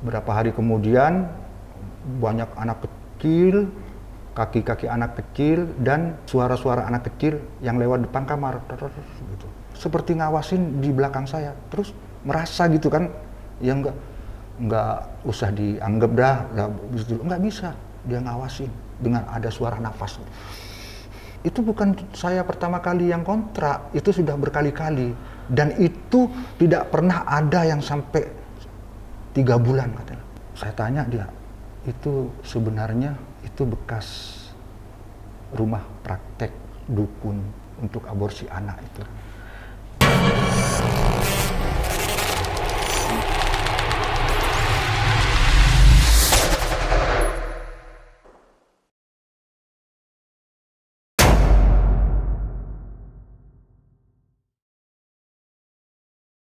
Berapa hari kemudian banyak anak kecil, kaki-kaki anak kecil dan suara-suara anak kecil yang lewat depan kamar gitu. Seperti ngawasin di belakang saya. Terus merasa gitu kan, ya nggak usah dianggap dah nggak bisa, dia ngawasin dengan ada suara nafas. Itu bukan saya pertama kali yang kontrak, itu sudah berkali-kali, dan itu tidak pernah ada yang sampai 3 bulan katanya. Saya tanya dia, itu sebenarnya itu bekas rumah praktek dukun untuk aborsi anak itu.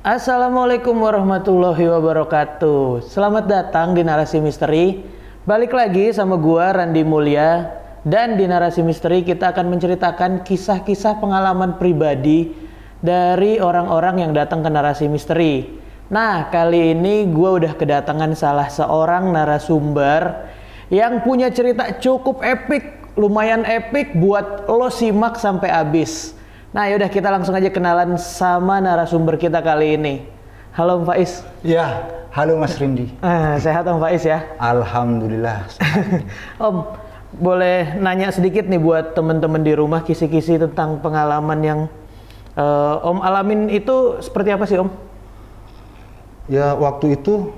Assalamualaikum warahmatullahi wabarakatuh. Selamat datang di Narasi Misteri. Balik lagi sama gua Randy Mulya. Dan di Narasi Misteri kita akan menceritakan kisah-kisah pengalaman pribadi dari orang-orang yang datang ke Narasi Misteri. Nah, kali ini gua udah kedatangan salah seorang narasumber yang punya cerita cukup epik, lumayan epik buat lo simak sampai habis. Nah, yaudah kita langsung aja kenalan sama narasumber kita kali ini. Halo Om Faiz. Ya, halo Mas Rindy. Sehat Om Faiz ya? Alhamdulillah. Om, boleh nanya sedikit nih buat teman-teman di rumah, kisi-kisi tentang pengalaman yang Om alamin itu seperti apa sih Om? Ya, waktu itu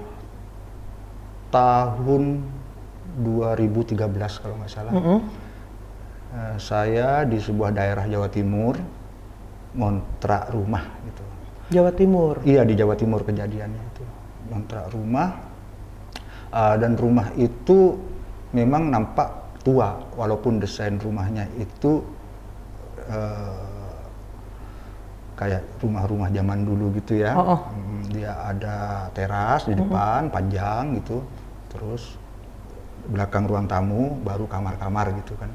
tahun 2013 kalau nggak salah. Saya di sebuah daerah Jawa Timur ngontrak rumah gitu. Jawa Timur? Iya, di Jawa Timur kejadiannya itu. Ngontrak rumah, dan rumah itu memang nampak tua, walaupun desain rumahnya itu kayak rumah-rumah zaman dulu gitu ya. Dia ada teras di depan, panjang gitu, terus belakang ruang tamu, baru kamar-kamar gitu kan.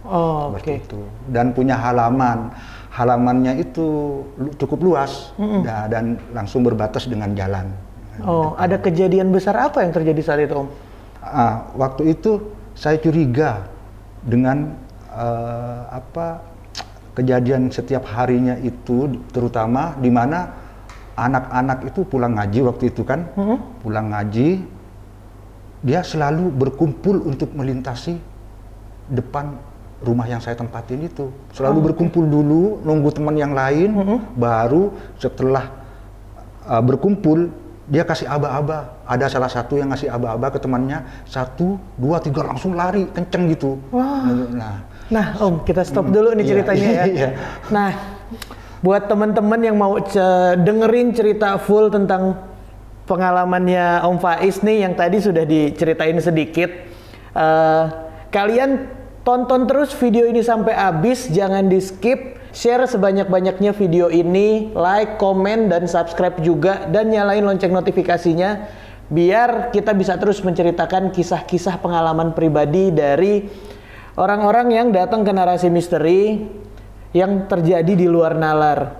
Seperti itu. Dan punya halamannya itu cukup luas, dan langsung berbatas dengan jalan. Ada kejadian besar apa yang terjadi saat itu Om? Waktu itu saya curiga dengan kejadian setiap harinya itu, terutama di mana anak-anak itu pulang ngaji waktu itu kan, pulang ngaji, dia selalu berkumpul untuk melintasi depan rumah yang saya tempatin itu. Selalu berkumpul dulu, nunggu teman yang lain, baru setelah berkumpul, dia kasih aba-aba. Ada salah satu yang ngasih aba-aba ke temannya, 1, 2, 3 langsung lari, kenceng gitu. Nah Om, kita stop dulu nih ceritanya ya. Iya. Nah, buat teman-teman yang mau dengerin cerita full tentang pengalamannya Om Faiz nih yang tadi sudah diceritain sedikit, kalian tonton terus video ini sampai habis, jangan di skip, share sebanyak-banyaknya video ini, like, komen, dan subscribe juga, dan nyalain lonceng notifikasinya biar kita bisa terus menceritakan kisah-kisah pengalaman pribadi dari orang-orang yang datang ke Narasi Misteri yang terjadi di luar nalar.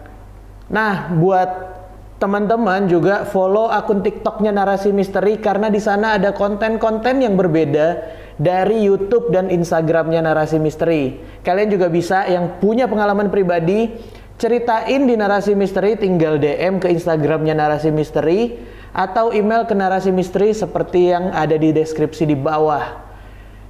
Nah, buat teman-teman juga follow akun TikToknya Narasi Misteri karena di sana ada konten-konten yang berbeda dari YouTube dan Instagramnya Narasi Misteri. Kalian juga bisa yang punya pengalaman pribadi ceritain di Narasi Misteri, tinggal DM ke Instagramnya Narasi Misteri atau email ke Narasi Misteri seperti yang ada di deskripsi di bawah.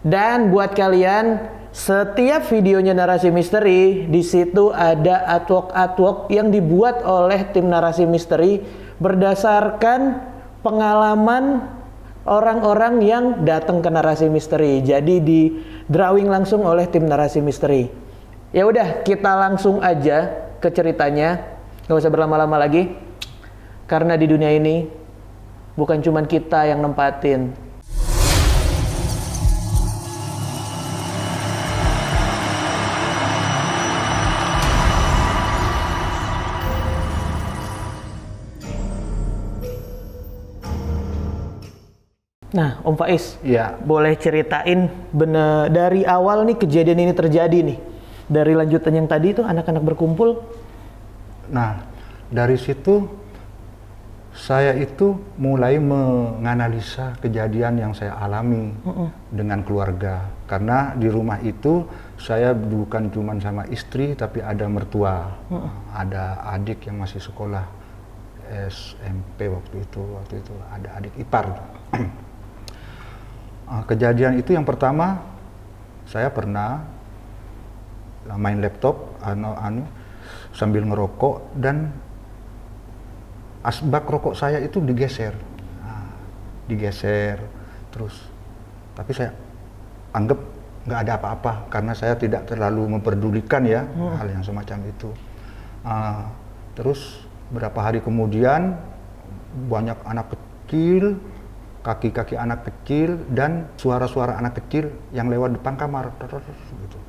Dan buat kalian, setiap videonya Narasi Misteri, di situ ada artwork yang dibuat oleh tim Narasi Misteri berdasarkan pengalaman orang-orang yang datang ke Narasi Misteri. Jadi di drawing langsung oleh tim Narasi Misteri. Ya udah, kita langsung aja ke ceritanya. Gak usah berlama-lama lagi. Karena di dunia ini bukan cuma kita yang nempatin. Nah, Om Faiz, ya, boleh ceritain bener dari awal nih kejadian ini terjadi nih. Dari lanjutan yang tadi itu anak-anak berkumpul. Nah, dari situ Saya itu mulai menganalisa kejadian yang saya alami dengan keluarga. Karena di rumah itu saya bukan cuma sama istri, tapi ada mertua, ada adik yang masih sekolah SMP waktu itu ada adik ipar. Kejadian itu yang pertama, saya pernah main laptop sambil ngerokok dan asbak rokok saya itu digeser, terus. Tapi saya anggap nggak ada apa-apa karena saya tidak terlalu memperdulikan ya hal yang semacam itu. Terus berapa hari kemudian banyak anak kecil, kaki-kaki anak kecil dan suara-suara anak kecil yang lewat depan kamar, gitu.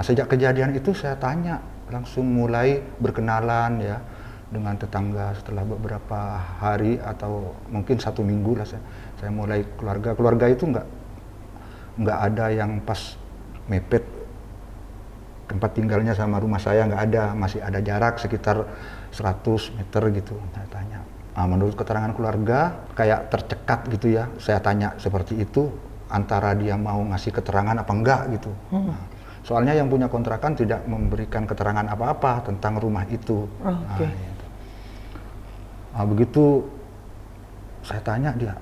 Sejak kejadian itu saya tanya, langsung mulai berkenalan ya dengan tetangga. Setelah beberapa hari atau mungkin 1 minggu lah saya mulai keluarga itu nggak ada yang pas mepet tempat tinggalnya sama rumah saya, nggak ada, masih ada jarak sekitar 100 meter gitu. Saya tanya, menurut keterangan keluarga kayak tercekat gitu ya. Saya tanya seperti itu, antara dia mau ngasih keterangan apa enggak gitu. Soalnya yang punya kontrakan tidak memberikan keterangan apa-apa tentang rumah itu. Begitu saya tanya dia,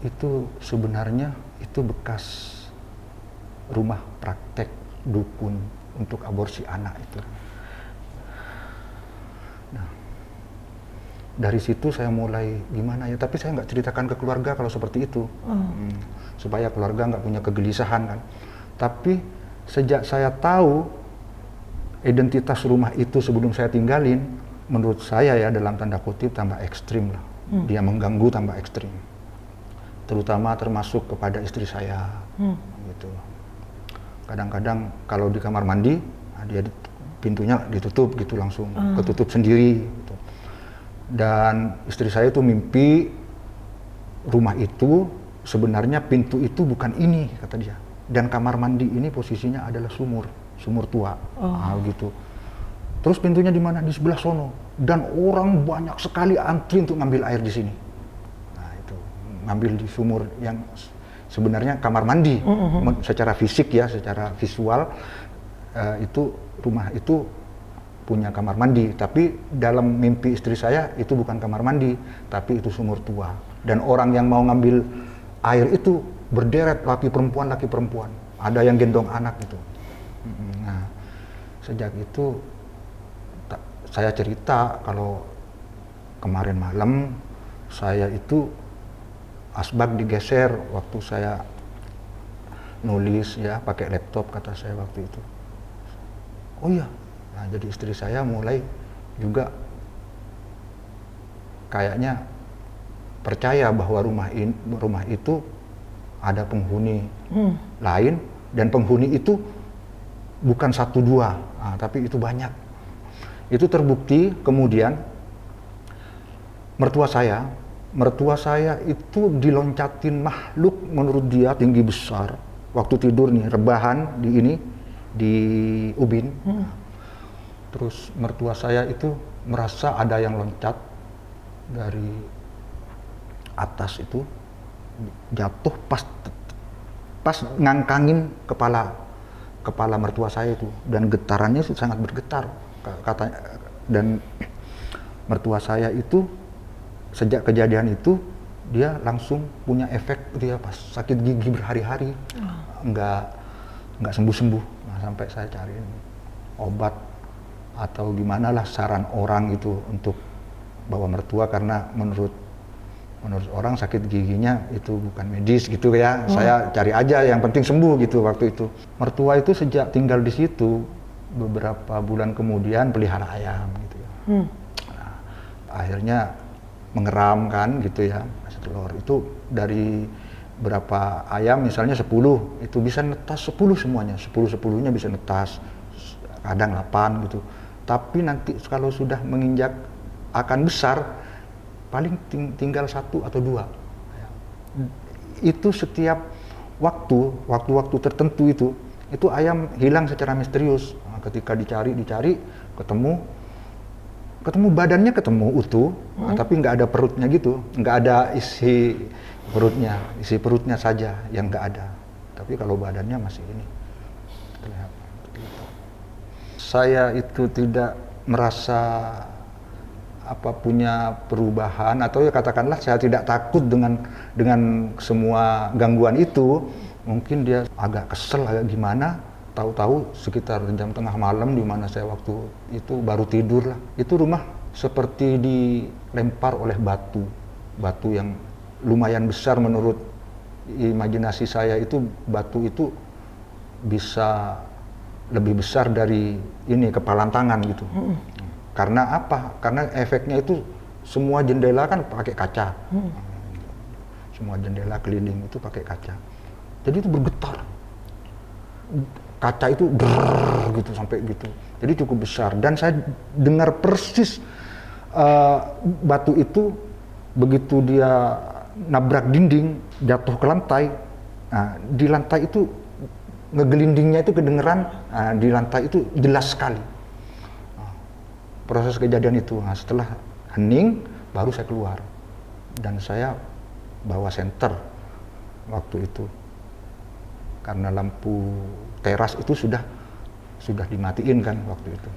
itu sebenarnya itu bekas rumah praktek dukun untuk aborsi anak itu. Nah, dari situ saya mulai gimana ya, tapi saya nggak ceritakan ke keluarga kalau seperti itu, supaya keluarga nggak punya kegelisahan kan. Tapi sejak saya tahu identitas rumah itu sebelum saya tinggalin, menurut saya ya dalam tanda kutip tambah ekstrim lah. Dia mengganggu tambah ekstrim, terutama termasuk kepada istri saya, gitu. Kadang-kadang kalau di kamar mandi, dia pintunya ditutup gitu langsung, ketutup sendiri. Gitu. Dan istri saya itu mimpi rumah itu sebenarnya pintu itu bukan ini kata dia. Dan kamar mandi ini posisinya adalah sumur tua, gitu. Terus pintunya di mana? Di sebelah sono. Dan orang banyak sekali antri untuk ngambil air di sini. Nah itu, ngambil di sumur yang sebenarnya kamar mandi. Secara fisik ya, secara visual, itu rumah itu punya kamar mandi. Tapi dalam mimpi istri saya itu bukan kamar mandi, tapi itu sumur tua. Dan orang yang mau ngambil air itu berderet laki perempuan. Ada yang gendong anak gitu. Nah, sejak itu saya cerita kalau kemarin malam saya itu asbak digeser waktu saya nulis ya pakai laptop kata saya waktu itu. Oh iya, nah jadi istri saya mulai juga kayaknya percaya bahwa rumah itu ada penghuni lain dan penghuni itu bukan 1-2, tapi itu banyak. Itu terbukti kemudian mertua saya itu diloncatin makhluk menurut dia tinggi besar waktu tidur nih, rebahan di ubin. Terus mertua saya itu merasa ada yang loncat dari atas itu jatuh pas ngangkangin kepala mertua saya itu, dan getarannya sangat bergetar katanya. Dan mertua saya itu sejak kejadian itu dia langsung punya efek dia pas sakit gigi berhari-hari, nggak sembuh-sembuh. Nah, sampai saya cariin obat atau gimana lah saran orang itu untuk bawa mertua, karena menurut orang sakit giginya itu bukan medis gitu ya. Saya cari aja yang penting sembuh gitu waktu itu. Mertua itu sejak tinggal di situ beberapa bulan kemudian pelihara ayam gitu ya. Nah, akhirnya mengeram kan gitu ya, kasih telur. Itu dari berapa ayam misalnya 10, itu bisa netas 10 semuanya. 10-10-nya bisa netas, kadang 8 gitu. Tapi nanti kalau sudah menginjak akan besar, paling tinggal 1 atau 2. Itu setiap waktu tertentu itu ayam hilang secara misterius. Nah, ketika dicari ketemu Ketemu badannya ketemu utuh, tapi nggak ada perutnya gitu, nggak ada isi perutnya saja yang nggak ada. Tapi kalau badannya masih ini kelihatan. Gitu. Saya itu tidak merasa punya perubahan, atau ya katakanlah saya tidak takut dengan semua gangguan itu. Mungkin dia agak kesel, agak gimana. Tahu-tahu sekitar jam tengah malam, di mana saya waktu itu baru tidur lah. Itu rumah seperti dilempar oleh batu yang lumayan besar menurut imajinasi saya. Itu batu itu bisa lebih besar dari ini kepalan tangan gitu. Karena apa? Karena efeknya itu semua jendela kan pakai kaca. Semua jendela keliling itu pakai kaca. Jadi itu bergetar. Kaca itu gitu sampai gitu. Jadi cukup besar, dan saya dengar persis batu itu begitu dia nabrak dinding, jatuh ke lantai. Nah, di lantai itu ngegelindingnya itu kedengeran, di lantai itu jelas sekali. Proses kejadian itu. Nah, setelah hening baru saya keluar, dan saya bawa senter waktu itu. Karena lampu teras itu sudah dimatiin kan waktu itu.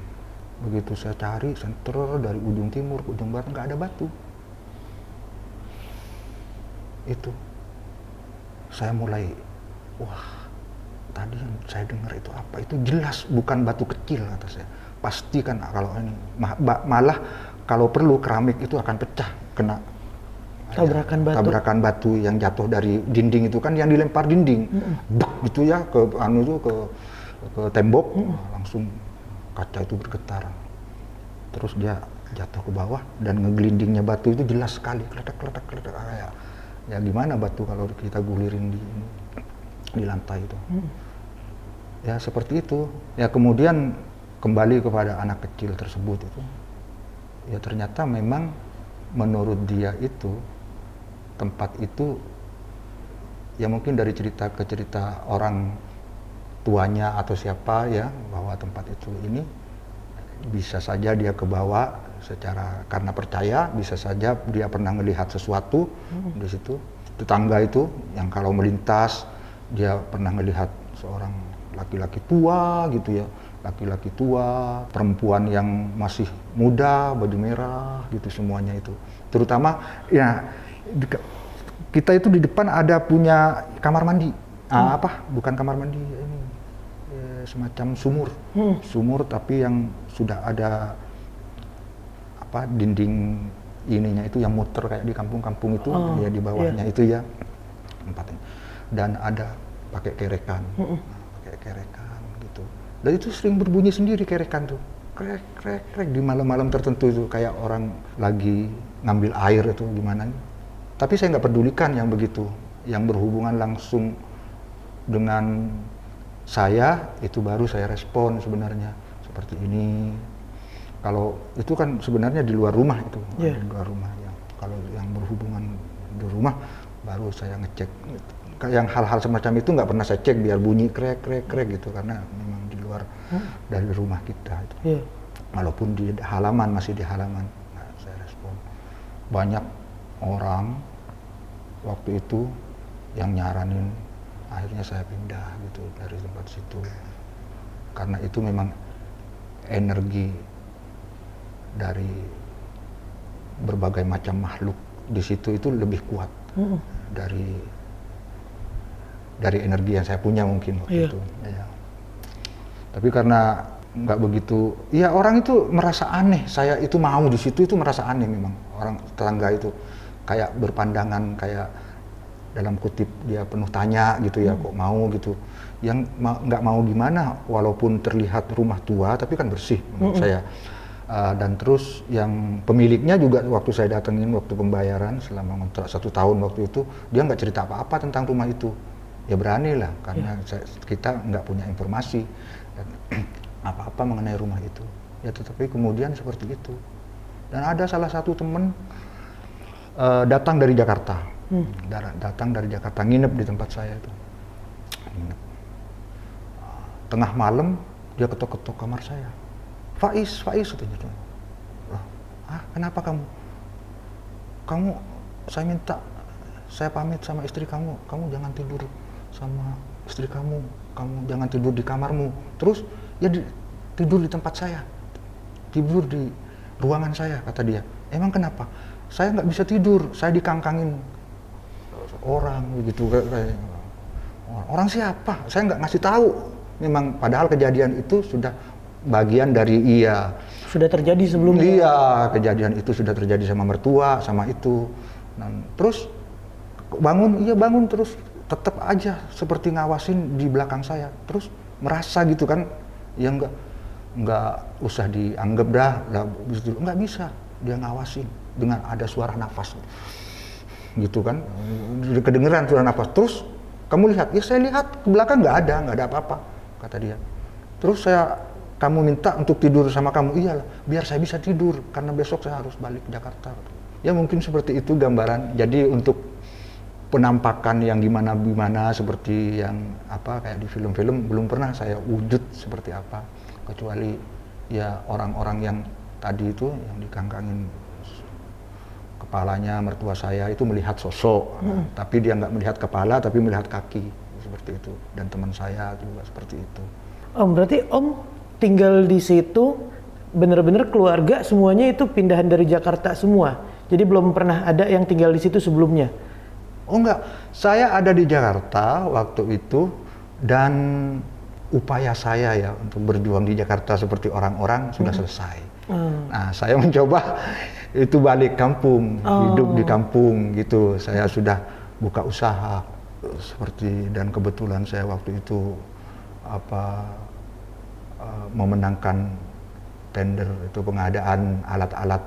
Begitu saya cari senter dari ujung timur ke ujung barat, nggak ada batu. Itu saya mulai, wah, tadi yang saya dengar itu apa? Itu jelas bukan batu kecil, kata saya. Pasti kan kalau ini malah kalau perlu keramik itu akan pecah kena tabrakan batu yang jatuh dari dinding itu kan, yang dilempar dinding, gitu ya ke tembok, langsung kaca itu bergetar. Terus dia jatuh ke bawah, dan ngegelindingnya batu itu jelas sekali, kledak ya gimana batu kalau kita gulirin di lantai itu. Ya seperti itu. Ya kemudian kembali kepada anak kecil tersebut itu. Ya ternyata memang menurut dia itu tempat itu, ya mungkin dari cerita ke cerita orang tuanya atau siapa ya, bahwa tempat itu ini bisa saja dia kebawa karena percaya, bisa saja dia pernah melihat sesuatu di situ. Tetangga itu yang kalau melintas dia pernah melihat seorang laki-laki tua gitu ya, laki-laki tua, perempuan yang masih muda, baju merah gitu, semuanya itu. Terutama ya kita itu di depan ada punya kamar mandi. Bukan kamar mandi ini, semacam sumur tapi yang sudah ada dinding ininya itu yang muter kayak di kampung-kampung itu, ya di bawahnya itu ya tempatnya. Dan ada pakai kerekan, gitu. Dan itu sering berbunyi sendiri kerekan tuh, krek di malam-malam tertentu itu, kayak orang lagi ngambil air itu gimana. Tapi saya nggak pedulikan yang begitu, yang berhubungan langsung dengan saya, itu baru saya respon sebenarnya seperti ini. Kalau itu kan sebenarnya di luar rumah itu, di luar rumah ya. Kalau yang berhubungan di rumah baru saya ngecek. Yang hal-hal semacam itu nggak pernah saya cek biar bunyi krek gitu, karena memang di luar dari rumah kita itu. Walaupun di halaman, masih di halaman, saya respon. Banyak orang waktu itu yang nyaranin, akhirnya saya pindah gitu dari tempat situ, karena itu memang energi dari berbagai macam makhluk di situ itu lebih kuat dari energi yang saya punya mungkin waktu itu. Ya. Tapi karena nggak begitu, ya orang itu merasa aneh. Saya itu mau di situ itu merasa aneh memang, orang tetangga itu kayak berpandangan kayak dalam kutip dia penuh tanya gitu ya, kok mau gitu. Yang nggak mau gimana, walaupun terlihat rumah tua tapi kan bersih menurut saya. Dan terus yang pemiliknya juga waktu saya datengin waktu pembayaran selama kontrak 1 tahun waktu itu, dia nggak cerita apa-apa tentang rumah itu. Ya berani lah, karena kita nggak punya informasi apa-apa mengenai rumah itu. Ya tetapi kemudian seperti itu. Dan ada salah satu teman datang dari Jakarta, nginep di tempat saya itu. Nginep. Tengah malam dia ketok-ketok kamar saya. Faiz katanya. Ah, kenapa kamu? Kamu, saya pamit sama istri kamu jangan tidur sama istri kamu jangan tidur di kamarmu. Terus ya tidur di tempat saya, tidur di ruangan saya, kata dia. Emang kenapa? Saya nggak bisa tidur, saya dikangkangin orang begitu. Orang siapa? Saya nggak ngasih tahu. Memang padahal kejadian itu sudah bagian dari sudah terjadi sebelumnya. Iya, kejadian itu sudah terjadi sama mertua, sama itu. Dan terus bangun terus tetap aja seperti ngawasin di belakang saya. Terus merasa gitu kan, ya nggak usah dianggap dah nggak bisa dia ngawasin dengan ada suara nafas gitu kan, kedengeran suara nafas. Terus kamu lihat, ya saya lihat ke belakang nggak ada apa-apa, kata dia. Terus kamu minta untuk tidur sama kamu, iyalah biar saya bisa tidur karena besok saya harus balik ke Jakarta. Ya mungkin seperti itu gambaran. Jadi untuk penampakan yang gimana seperti yang kayak di film-film belum pernah saya wujud seperti apa, kecuali ya orang-orang yang tadi itu yang dikangkangin kepalanya mertua saya itu melihat sosok, tapi dia nggak melihat kepala tapi melihat kaki seperti itu. Dan teman saya juga seperti itu. Om, berarti Om tinggal di situ bener-bener keluarga semuanya itu pindahan dari Jakarta semua. Jadi belum pernah ada yang tinggal di situ sebelumnya. Oh enggak, saya ada di Jakarta waktu itu dan upaya saya ya untuk berjuang di Jakarta seperti orang-orang sudah selesai. Nah, saya mencoba itu balik kampung, hidup di kampung gitu. Saya sudah buka usaha seperti, dan kebetulan saya waktu itu memenangkan tender itu pengadaan alat-alat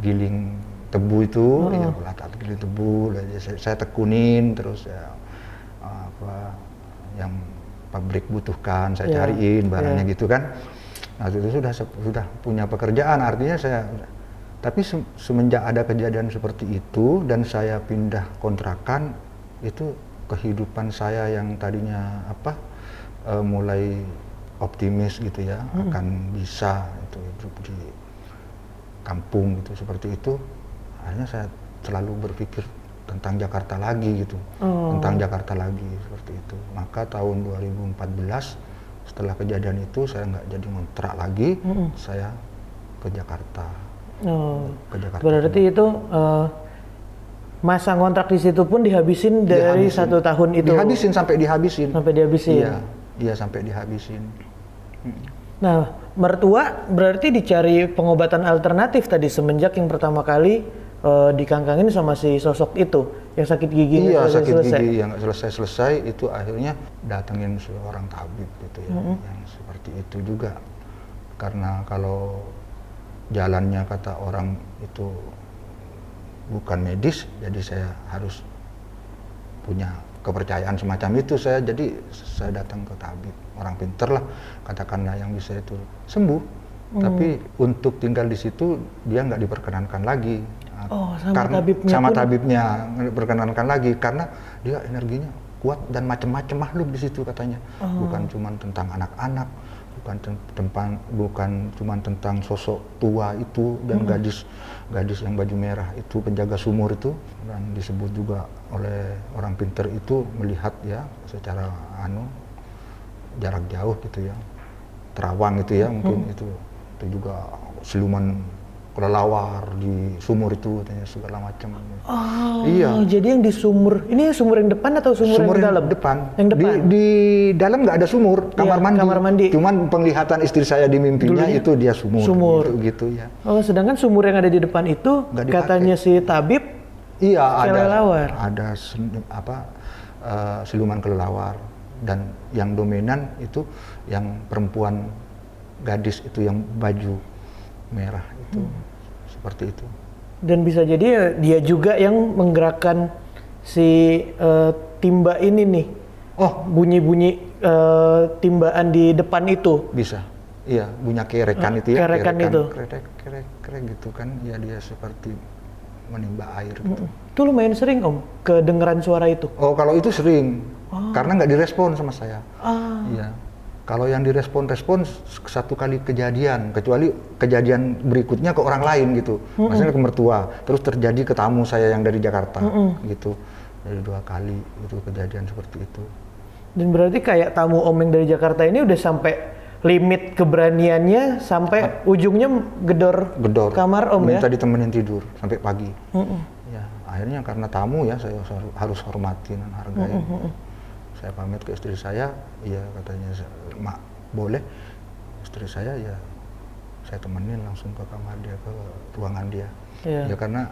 giling tebu itu, ya alat-alat giling tebu, saya tekunin terus ya yang pabrik butuhkan saya cariin barangnya gitu kan. Nah itu sudah punya pekerjaan, artinya tapi semenjak ada kejadian seperti itu dan saya pindah kontrakan, itu kehidupan saya yang tadinya mulai optimis gitu ya, akan bisa itu hidup di kampung gitu seperti itu. Akhirnya saya selalu berpikir tentang Jakarta lagi gitu, tentang Jakarta lagi seperti itu. Maka tahun 2014 setelah kejadian itu saya nggak jadi ngontrak lagi, saya ke Jakarta. Ke Jakarta. Berarti itu masa ngontrak di situ pun dihabisin dari 1 tahun itu. Dihabisin sampai dihabisin. Sampai dihabisin. Iya sampai dihabisin. Nah, mertua berarti dicari pengobatan alternatif tadi semenjak yang pertama kali dikangkangin sama si sosok itu yang sakit gigi. Iya, sakit gigi yang nggak selesai itu akhirnya datengin seorang tabib gitu ya, yang seperti itu juga. Karena kalau jalannya kata orang itu bukan medis, jadi saya harus punya kepercayaan semacam itu. Jadi saya datang ke tabib, orang pinter lah katakanlah, yang bisa itu sembuh. Tapi untuk tinggal di situ dia nggak diperkenankan lagi. Sama tabibnya nggak diperkenankan lagi karena dia energinya kuat dan macam-macam makhluk di situ katanya. Bukan cuma tentang anak-anak, bukan cuma tentang sosok tua itu dan gadis yang baju merah itu, penjaga sumur itu, dan disebut juga oleh orang pinter itu melihat ya secara jarak jauh gitu ya, terawang itu ya, mungkin itu juga siluman kelelawar di sumur itu, segala macam. Iya. Jadi yang di sumur ini sumur yang depan atau sumur yang dalam? Depan. Yang depan. Di dalam nggak ada sumur, kamar mandi. Cuman penglihatan istri saya di mimpinya dulunya, itu dia sumur. Gitu ya. Oh, sedangkan sumur yang ada di depan itu katanya si tabib. Iya, kelelawar. Ada siluman kelelawar, dan yang dominan itu yang perempuan gadis itu yang baju merah itu. Seperti itu. Dan bisa jadi dia juga yang menggerakkan si timba ini nih. Bunyi-bunyi timbaan di depan itu. Bisa. Iya, bunyi kerekan itu ya. Kerekan itu. Kerek gitu kan. Ya dia seperti menimba air gitu. Itu lumayan sering Om kedengeran suara itu? Oh, kalau itu sering. Karena nggak direspon sama saya. Iya. Kalau yang direspon-respon satu kali kejadian, kecuali kejadian berikutnya ke orang lain gitu. Maksudnya ke mertua, terus terjadi ke tamu saya yang dari Jakarta gitu. Jadi 2 kali itu kejadian seperti itu. Dan berarti kayak tamu Om yang dari Jakarta ini udah sampai limit keberaniannya sampai ujungnya gedor kamar Om minta ya? ditemenin tidur sampai pagi. Ya, akhirnya karena tamu ya saya harus hormatin dan hargain. Saya pamit ke istri saya, ya katanya, Mak boleh. Istri saya ya saya temenin langsung ke kamar dia, ke ruangan dia. Ya karena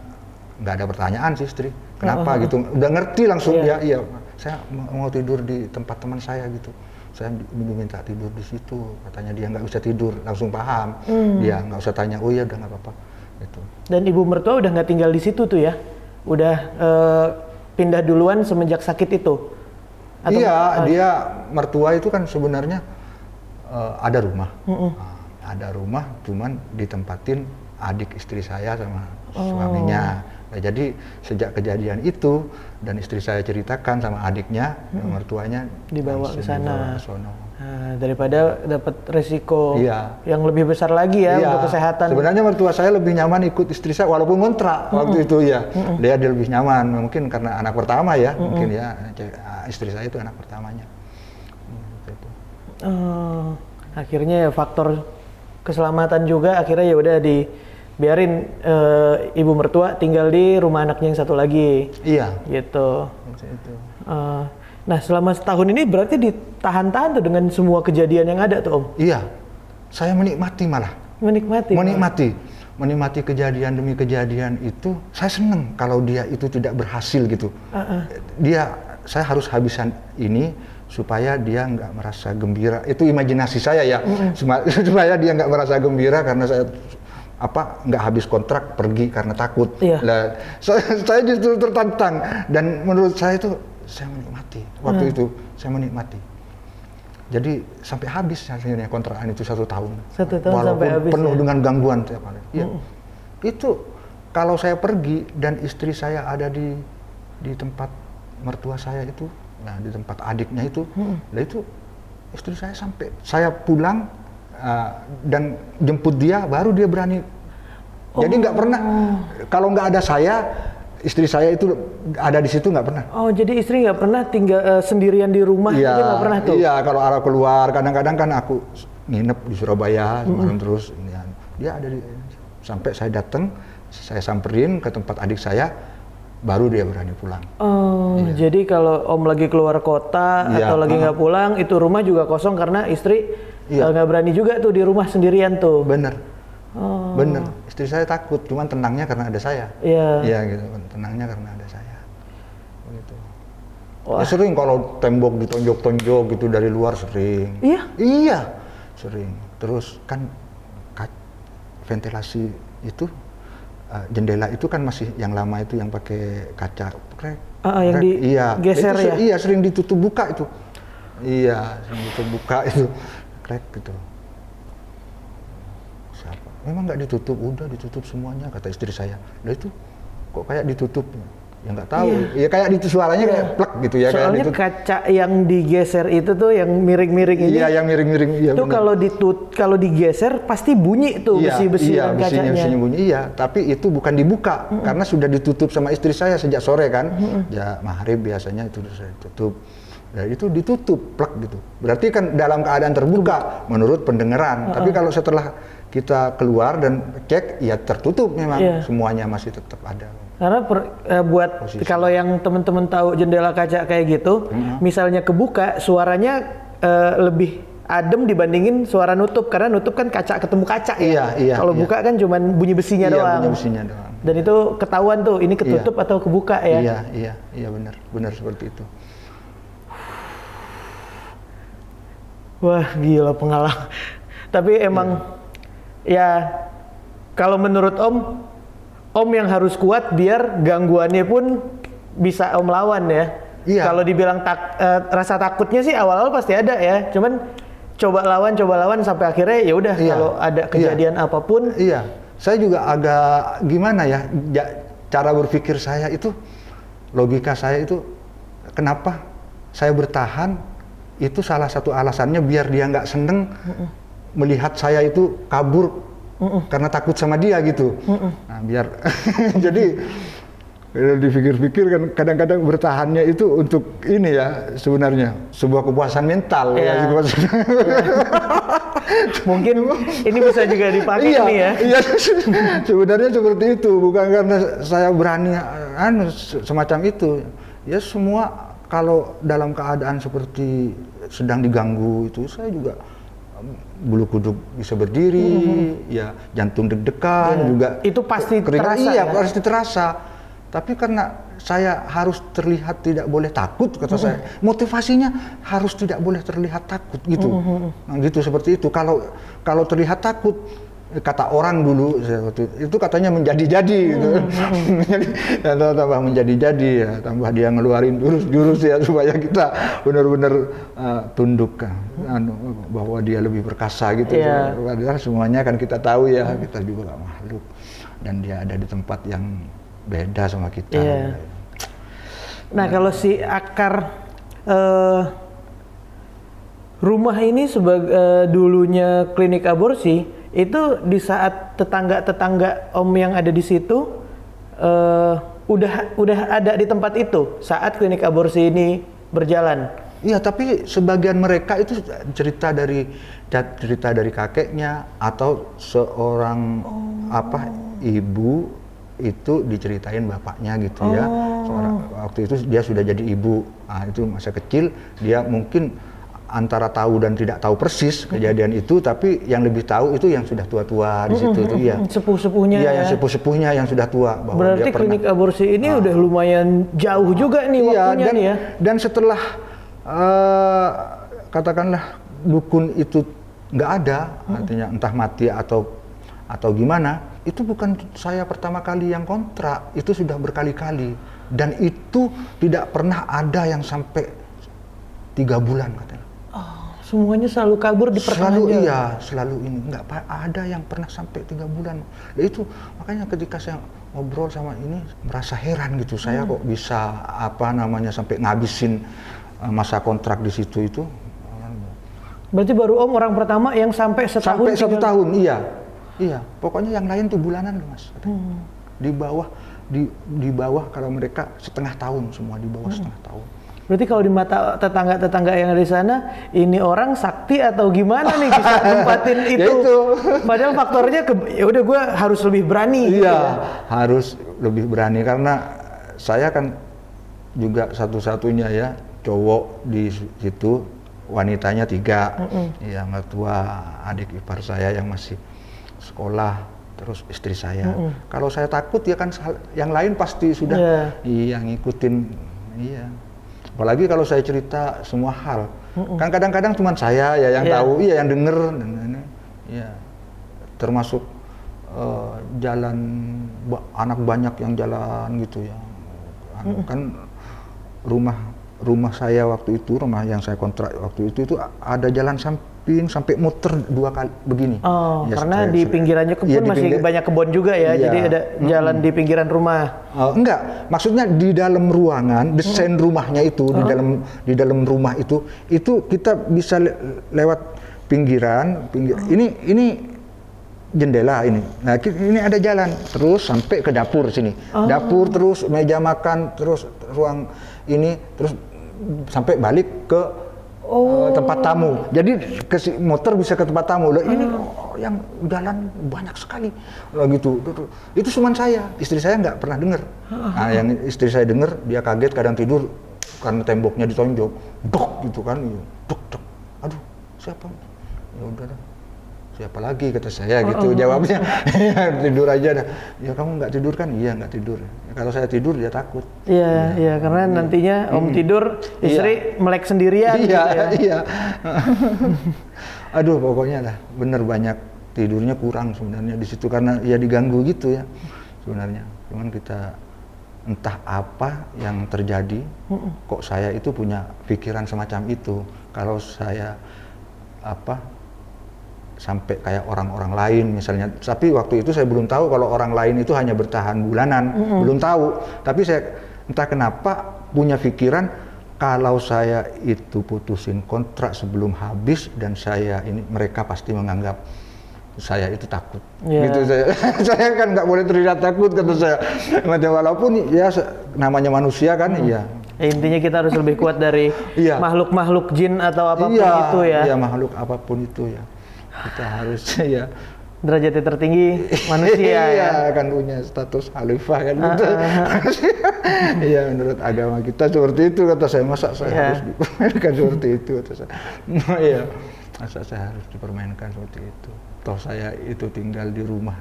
nggak ada pertanyaan sih istri, kenapa gitu, udah ngerti langsung ya, iya saya mau tidur di tempat teman saya gitu, saya minta tidur di situ, katanya dia nggak bisa tidur, langsung paham, dia nggak usah tanya, oh iya udah nggak apa-apa gitu. Dan ibu mertua udah nggak tinggal di situ tuh ya, udah pindah duluan semenjak sakit itu? Atau iya, dia mertua itu kan sebenarnya ada rumah, ada rumah, cuman ditempatin adik istri saya sama suaminya. Nah, jadi sejak kejadian itu dan istri saya ceritakan sama adiknya, mertuanya dibawa ke sana. Nah, daripada dapat resiko yang lebih besar lagi ya untuk kesehatan. Sebenarnya mertua saya lebih nyaman ikut istri saya walaupun ngontrak waktu itu ya. Dia lebih nyaman mungkin karena anak pertama ya, mungkin ya istri saya itu anak pertamanya. Akhirnya ya faktor keselamatan juga akhirnya ya udah biarin ibu mertua tinggal di rumah anaknya yang satu lagi. Iya. Gitu. Nah selama setahun ini berarti ditahan-tahan tuh dengan semua kejadian yang ada tuh Om? Iya. Saya menikmati malah. Menikmati kejadian demi kejadian itu. Saya seneng kalau dia itu tidak berhasil gitu. Saya harus habisan ini supaya dia nggak merasa gembira. Itu imajinasi saya ya. Supaya dia nggak merasa gembira karena saya nggak habis kontrak pergi karena takut. Nah, saya justru tertantang dan menurut saya itu saya menikmati waktu itu, saya menikmati. Jadi sampai habis akhirnya kontrakan itu 1 tahun. 1 tahun walaupun sampai habis penuh ya? dengan gangguan tiap hari. Itu kalau saya pergi dan istri saya ada di tempat mertua saya itu, nah di tempat adiknya itu, nah itu istri saya sampai saya pulang dan jemput dia baru dia berani. Jadi nggak pernah kalau nggak ada saya, istri saya itu ada di situ nggak pernah. Oh jadi istri nggak pernah tinggal sendirian di rumah? Itu nggak pernah tuh? Iya, kalau arah keluar kadang-kadang kan aku nginep di Surabaya semalam terus. Dia ada sampai saya datang, saya samperin ke tempat adik saya, baru dia berani pulang. Jadi kalau Om lagi keluar kota atau lagi nggak pulang, itu rumah juga kosong karena istri nggak berani juga tuh di rumah sendirian tuh. Bener. Istri saya takut, cuman tenangnya karena ada saya. Iya gitu, tenangnya karena ada saya. Begitu. Ya, sering kalau tembok ditonjok-tonjok gitu dari luar sering. Iya, sering. Terus kan ventilasi itu jendela itu kan masih yang lama itu yang pakai kaca krek. Yang digeser itu, ya? Iya, sering ditutup buka itu. Iya, sering ditutup buka itu krek gitu. Siapa? Memang nggak ditutup, udah ditutup semuanya kata istri saya. Lah itu kok kayak ditutup? Ya nggak tahu. Ya kayak itu suaranya kayak plek gitu ya. Soalnya kayak kaca yang digeser itu tuh yang miring-miring ini. Iya, yang miring-miring. Iya, itu kalau digeser pasti bunyi tuh besi-besi dan kacanya. Besinya bunyi. Iya, tapi itu bukan dibuka karena sudah ditutup sama istri saya sejak sore kan. Ya maghrib biasanya itu sudah ditutup. Dan itu ditutup plek gitu. Berarti kan dalam keadaan terbuka menurut pendengaran. Tapi kalau setelah kita keluar dan cek ya tertutup memang semuanya masih tetap ada. Karena buat kalau yang teman-teman tahu jendela kaca kayak gitu, misalnya kebuka suaranya lebih adem dibandingin suara nutup karena nutup kan kaca ketemu kaca ya. Kalau buka kan cuman bunyi besinya doang. Bunyi besinya doang. Dan itu ketahuan tuh ini ketutup atau kebuka ya. Iya benar seperti itu. Wah gila pengalaman. Tapi emang ya kalau menurut Om yang harus kuat biar gangguannya pun bisa Om lawan ya. Kalau dibilang rasa takutnya sih awal-awal pasti ada ya. Cuman coba lawan sampai akhirnya ya udah kalau ada kejadian apapun. Iya. Saya juga agak gimana ya cara berpikir saya itu, logika saya itu kenapa saya bertahan itu salah satu alasannya biar dia nggak seneng melihat saya itu kabur karena takut sama dia gitu. Nah, biar jadi dipikir-pikir kan kadang-kadang bertahannya itu untuk ini ya, sebenarnya sebuah kepuasan mental ya. Mungkin ini bisa juga dipakai nih ya. Iya, sebenarnya seperti itu, bukan karena saya berani semacam itu. Ya semua kalau dalam keadaan seperti sedang diganggu itu, saya juga bulu kuduk bisa berdiri, ya jantung deg-degan juga. Itu pasti terasa. Iya, ya? pasti terasa. Tapi karena saya harus terlihat tidak boleh takut, kata saya, motivasinya harus tidak boleh terlihat takut gitu. Nah, gitu seperti itu. Kalau terlihat takut, kata orang dulu itu katanya menjadi-jadi gitu. Jadi tambah menjadi-jadi ya, tambah dia ngeluarin jurus-jurus ya supaya kita benar-benar tunduk bahwa dia lebih perkasa gitu. Padahal semuanya kan kita tahu ya, kita juga makhluk dan dia ada di tempat yang beda sama kita. Nah, kalau si akar rumah ini sebagai dulunya klinik aborsi, itu di saat tetangga-tetangga Om yang ada di situ udah ada di tempat itu saat klinik aborsi ini berjalan. Iya, tapi sebagian mereka itu cerita dari kakeknya atau seorang ibu itu diceritain bapaknya gitu ya. Waktu itu dia sudah jadi ibu. Nah, itu masa kecil dia mungkin antara tahu dan tidak tahu persis kejadian itu, tapi yang lebih tahu itu yang sudah tua-tua di situ itu ya. Sepuh-sepuhnya. Iya, yang sepuh-sepuhnya yang sudah tua. Bahwa berarti dia klinik aborsi ini udah lumayan jauh juga nih waktunya nih ya. Dan setelah katakanlah dukun itu nggak ada, artinya entah mati atau gimana, itu bukan saya pertama kali yang kontrak, itu sudah berkali-kali, dan itu tidak pernah ada yang sampai 3 bulan katanya. Semuanya selalu kabur di pertengahan jalan. Iya, selalu ini, nggak ada yang pernah sampai 3 bulan. Nah, itu makanya ketika saya ngobrol sama ini merasa heran gitu, saya kok bisa sampai ngabisin masa kontrak di situ itu. Berarti baru Om orang pertama yang sampai setahun. Sampai 1 tahun, iya. Pokoknya yang lain tuh bulanan loh Mas. Di bawah kalau mereka setengah tahun, semua di bawah setengah tahun. Berarti kalau di mata tetangga-tetangga yang ada di sana, ini orang sakti atau gimana nih bisa nempatin itu? Padahal faktornya ya udah gue harus lebih berani. Iya, gitu ya? Harus lebih berani karena saya kan juga satu-satunya ya cowok di situ, wanitanya 3. Yang tua adik ipar saya yang masih sekolah, terus istri saya. Kalau saya takut ya kan yang lain pasti sudah ngikutin. Iya. Apalagi kalau saya cerita semua hal. Kan kadang-kadang cuma saya ya yang tahu, yang denger dan ini. Iya. Termasuk jalan anak banyak yang jalan gitu ya. Kan rumah saya waktu itu, rumah yang saya kontrak waktu itu ada jalan samping sampai muter 2 kali begini. Ya, karena di pinggirannya kebun masih banyak kebun juga ya, jadi ada jalan di pinggiran rumah. Enggak, maksudnya di dalam ruangan, desain rumahnya itu, di dalam rumah itu kita bisa lewat pinggiran. Ini jendela ini. Nah, ini ada jalan terus sampai ke dapur sini. Dapur terus meja makan terus ruang ini terus sampai balik ke tempat tamu. Jadi motor bisa ke tempat tamu. Loh, ini yang jalan banyak sekali. Gitu. Itu cuma saya. Istri saya nggak pernah dengar. Nah, yang istri saya dengar, dia kaget kadang tidur karena temboknya ditonjok. Dok gitu kan. Dok. Aduh, siapa? Ya udah dah. Siapa lagi kata saya gitu jawabnya. Tidur aja dah. Ya kamu nggak tidur kan? Iya nggak tidur. Ya, kalau saya tidur dia takut. Iya karena nantinya Om tidur istri melek sendirian. Iya. Aduh pokoknya lah bener banyak tidurnya kurang sebenarnya di situ karena ya diganggu gitu ya sebenarnya. Cuman kita entah apa yang terjadi kok saya itu punya pikiran semacam itu. Kalau saya sampai kayak orang-orang lain misalnya, tapi waktu itu saya belum tahu kalau orang lain itu hanya bertahan bulanan, belum tahu. Tapi saya entah kenapa punya pikiran kalau saya itu putusin kontrak sebelum habis dan mereka pasti menganggap saya itu takut. Gitu saya kan nggak boleh terlihat takut kata saya. Walaupun ya namanya manusia kan, iya. Intinya kita harus lebih kuat dari makhluk-makhluk jin atau apapun itu ya. Iya, makhluk apapun itu ya. Kita harus ya derajatnya tertinggi manusia ya kan punya status khalifah kan gitu. Iya, menurut agama kita seperti itu kata saya. Masa saya harus dipermainkan seperti itu kata saya. Iya, masa saya harus dipermainkan seperti itu. Toh saya itu tinggal di rumah,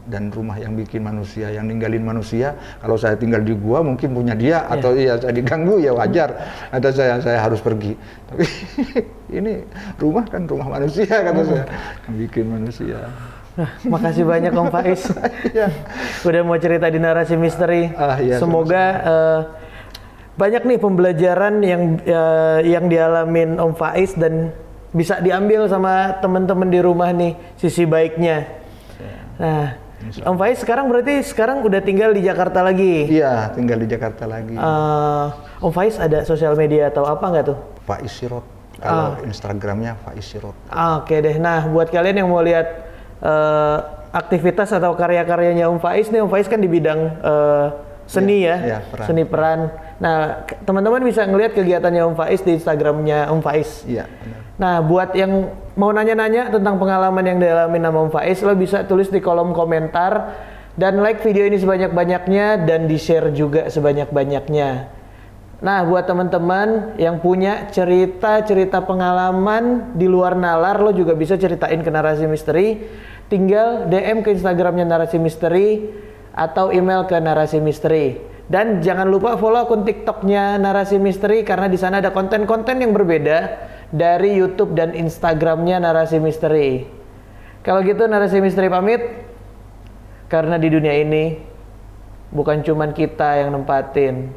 dan rumah yang bikin manusia, yang ninggalin manusia. Kalau saya tinggal di gua mungkin punya dia, atau saya diganggu ya wajar. Atau saya harus pergi. Tapi ini rumah kan rumah manusia kata saya, yang bikin manusia. Makasih banyak Om Faiz. Udah mau cerita di Narasi Misteri. Semoga banyak nih pembelajaran yang dialamin Om Faiz dan bisa diambil sama teman-teman di rumah nih sisi baiknya. Nah, Om Faiz sekarang udah tinggal di Jakarta lagi? Iya, tinggal di Jakarta lagi. Om Faiz ada sosial media atau apa nggak tuh? Faiz Sirot. Kalau Instagramnya Faiz Sirot. Oke deh. Nah, buat kalian yang mau lihat aktivitas atau karya-karyanya Om Faiz nih, Om Faiz kan di bidang seni peran. Seni peran. Nah, teman-teman bisa ngelihat kegiatannya Om Faiz di Instagramnya Om Faiz. Iya, benar. Nah, buat yang mau nanya-nanya tentang pengalaman yang dialami sama Om Faiz, lo bisa tulis di kolom komentar dan like video ini sebanyak-banyaknya dan di-share juga sebanyak-banyaknya. Nah, buat teman-teman yang punya cerita-cerita pengalaman di luar nalar, lo juga bisa ceritain ke Narasi Misteri. Tinggal DM ke Instagramnya Narasi Misteri atau email ke Narasi Misteri. Dan jangan lupa follow akun TikToknya Narasi Misteri karena di sana ada konten-konten yang berbeda dari YouTube dan Instagramnya Narasi Misteri. Kalau gitu Narasi Misteri pamit, karena di dunia ini bukan cuman kita yang nempatin,